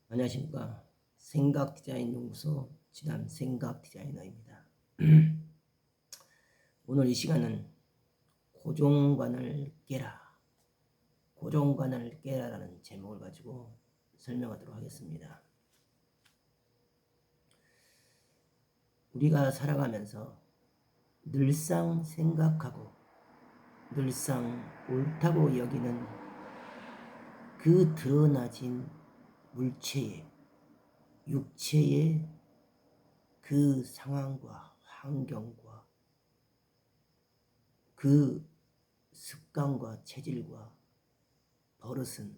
안녕하십니까. 생각디자인연구소 진한 생각디자이너입니다. 오늘 이 시간은 고정관을 깨라, 고정관을 깨라라는 제목을 가지고 설명하도록 하겠습니다. 우리가 살아가면서 늘상 생각하고 늘상 옳다고 여기는 그 드러나진 물체의, 육체의 그 상황과 환경과 그 습관과 체질과 버릇은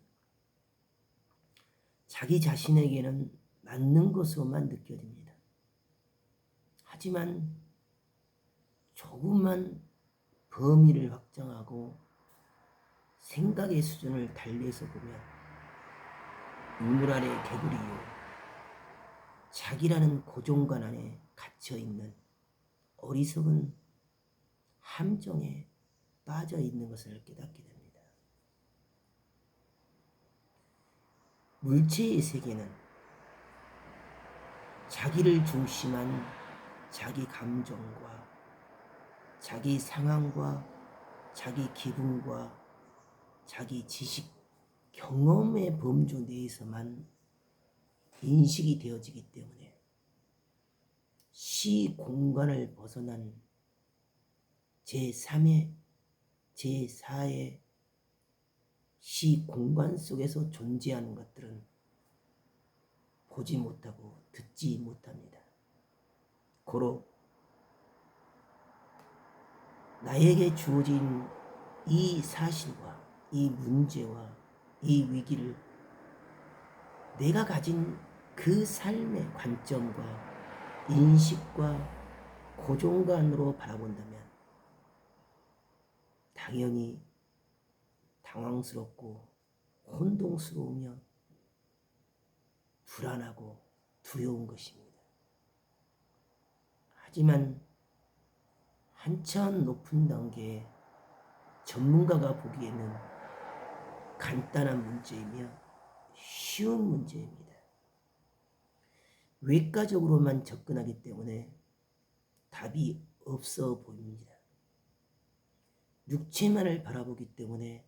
자기 자신에게는 맞는 것으로만 느껴집니다. 하지만 조금만 범위를 확장하고 생각의 수준을 달리해서 보면 인물 아래 개구리요, 자기라는 고정관 안에 갇혀있는 어리석은 함정에 빠져 있는 것을 깨닫게 됩니다. 물체의 세계는 자기를 중심한 자기 감정과 자기 상황과 자기 기분과 자기 지식, 경험의 범주 내에서만 인식이 되어지기 때문에 시 공간을 벗어난 제3의 제4의 시 공간 속에서 존재하는 것들은 보지 못하고 듣지 못합니다. 고로 나에게 주어진 이 사실과 이 문제와 이 위기를 내가 가진 그 삶의 관점과 인식과 고정관으로 바라본다면 당연히 당황스럽고 혼동스러우며 불안하고 두려운 것입니다. 하지만 한참 높은 단계의 전문가가 보기에는 간단한 문제이며 쉬운 문제입니다. 외과적으로만 접근하기 때문에 답이 없어 보입니다. 육체만을 바라보기 때문에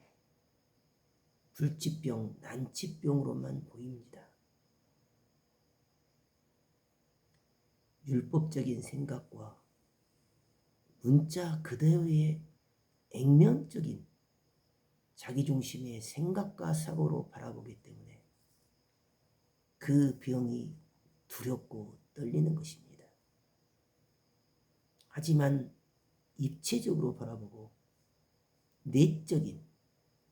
불치병, 난치병으로만 보입니다. 율법적인 생각과 문자 그대로의 액면적인 자기중심의 생각과 사고로 바라보기 때문에 그 병이 두렵고 떨리는 것입니다. 하지만 입체적으로 바라보고 내적인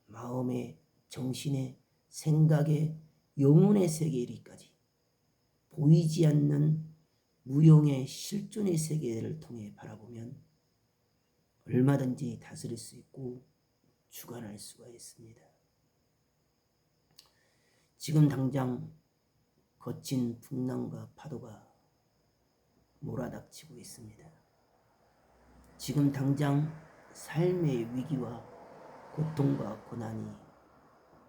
마음의, 정신의, 생각의, 영혼의 세계에 이르기까지 보이지 않는 무용의 실존의 세계를 통해 바라보면 얼마든지 다스릴 수 있고 주관할 수가 있습니다. 지금 당장 거친 풍랑과 파도가 몰아닥치고 있습니다. 지금 당장 삶의 위기와 고통과 고난이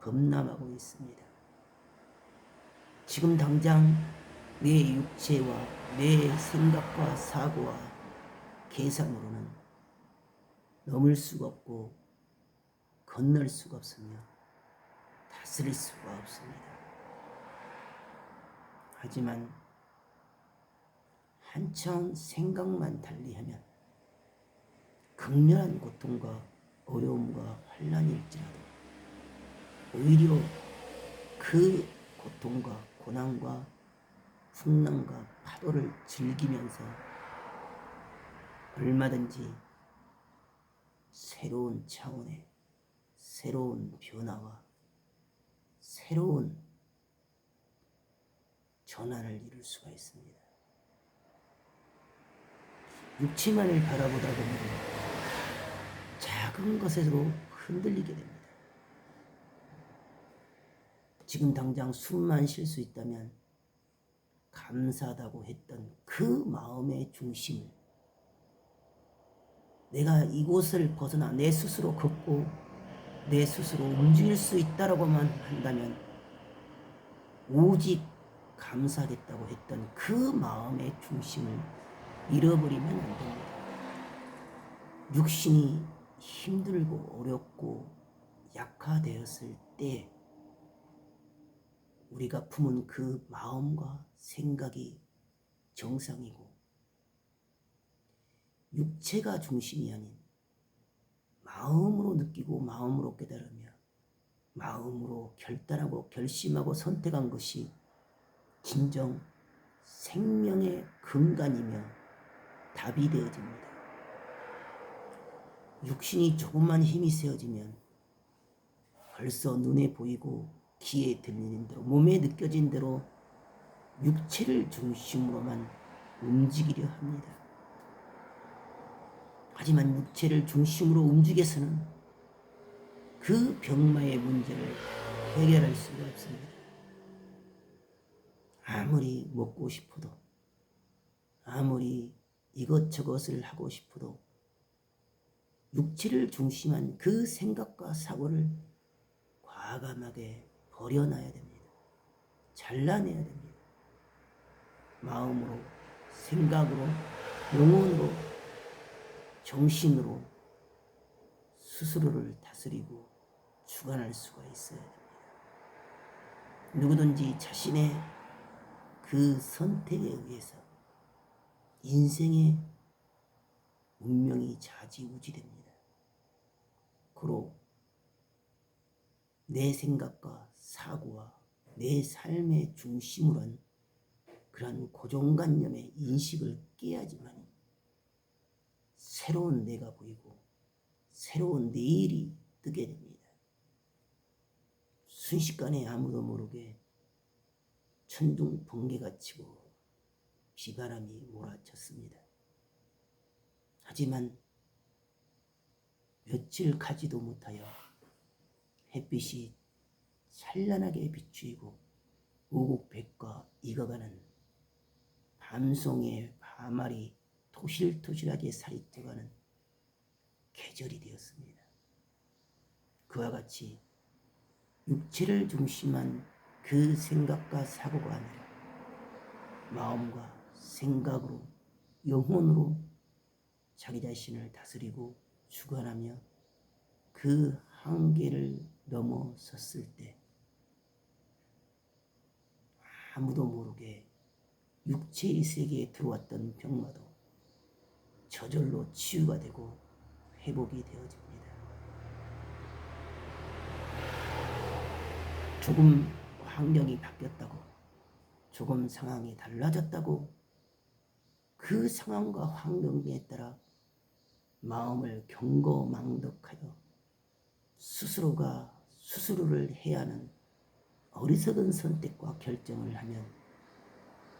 범람하고 있습니다. 지금 당장 내 육체와 내 생각과 사고와 계산으로는 넘을 수가 없고 건널 수가 없으며 다스릴 수가 없습니다. 하지만 한참 생각만 달리하면 극렬한 고통과 어려움과 환난일지라도 오히려 그 고통과 고난과 풍랑과 파도를 즐기면서 얼마든지 새로운 차원의 새로운 변화와 새로운 전환을 이룰 수가 있습니다. 육체만을 바라보다 보면 작은 것에도 흔들리게 됩니다. 지금 당장 숨만 쉴 수 있다면 감사하다고 했던 그 마음의 중심을 내가 이곳을 벗어나 내 스스로 걷고 내 스스로 움직일 수 있다라고만 한다면 오직 감사하겠다고 했던 그 마음의 중심을 잃어버리면 안 됩니다. 육신이 힘들고 어렵고 약화되었을 때 우리가 품은 그 마음과 생각이 정상이고, 육체가 중심이 아닌 마음으로 느끼고 마음으로 깨달으며 마음으로 결단하고 결심하고 선택한 것이 진정 생명의 근간이며 답이 되어집니다. 육신이 조금만 힘이 세어지면 벌써 눈에 보이고 귀에 들리는 대로, 몸에 느껴진 대로 육체를 중심으로만 움직이려 합니다. 하지만 육체를 중심으로 움직여서는 그 병마의 문제를 해결할 수가 없습니다. 아무리 먹고 싶어도, 아무리 이것저것을 하고 싶어도 육체를 중심한 그 생각과 사고를 과감하게 버려놔야 됩니다. 잘라내야 됩니다. 마음으로, 생각으로, 영혼으로, 정신으로 스스로를 다스리고 주관할 수가 있어야 됩니다. 누구든지 자신의 그 선택에 의해서 인생의 운명이 좌지우지됩니다. 고로 내 생각과 사고와 내 삶의 중심으로 한 그러한 고정관념의 인식을 깨야지만 새로운 내가 보이고 새로운 내일이 뜨게 됩니다. 순식간에 아무도 모르게 천둥 번개가 치고 비바람이 몰아쳤습니다. 하지만 며칠 가지도 못하여 햇빛이 찬란하게 비추이고 오곡백과 익어가는 밤송이의 밤알이 토실토실하게 살이 쪄가는 계절이 되었습니다. 그와 같이 육체를 중심한 그 생각과 사고가 아니라 마음과 생각으로, 영혼으로 자기 자신을 다스리고 주관하며 그 한계를 넘어섰을 때 아무도 모르게 육체의 세계에 들어왔던 병마도 저절로 치유가 되고 회복이 되어집니다. 조금 환경이 바뀌었다고, 조금 상황이 달라졌다고 그 상황과 환경에 따라 마음을 경거망덕하여 스스로가 스스로를 해야 하는 어리석은 선택과 결정을 하면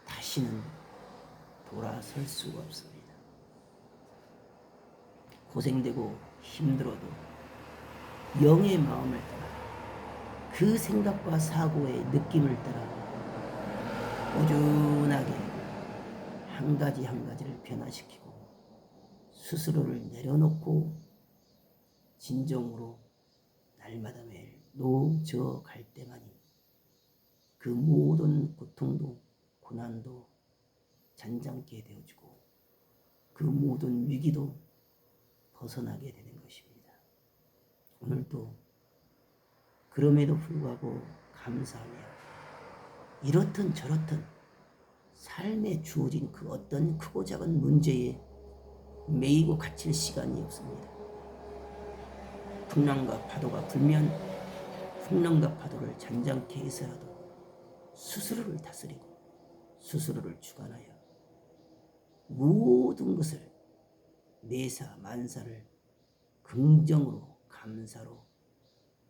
다시는 돌아설 수가 없습니다. 고생되고 힘들어도 영의 마음을 따라 그 생각과 사고의 느낌을 따라 꾸준하게 한 가지 한 가지를 변화시키고 스스로를 내려놓고 진정으로 날마다 매일 노저 갈 때만이 그 모든 고통도 고난도 잔잔케 되어지고 그 모든 위기도 벗어나게 되는 것입니다. 오늘도 그럼에도 불구하고 감사하며 이렇든 저렇든 삶에 주어진 그 어떤 크고 작은 문제에 매이고 갇힐 시간이 없습니다. 풍랑과 파도가 불면 풍랑과 파도를 잔잔케 해서라도 스스로를 다스리고 스스로를 주관하여 모든 것을 매사 만사를 긍정으로 감사로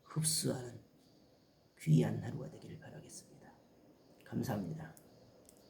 흡수하는 귀한 하루가 되기를 바라겠습니다. 감사합니다.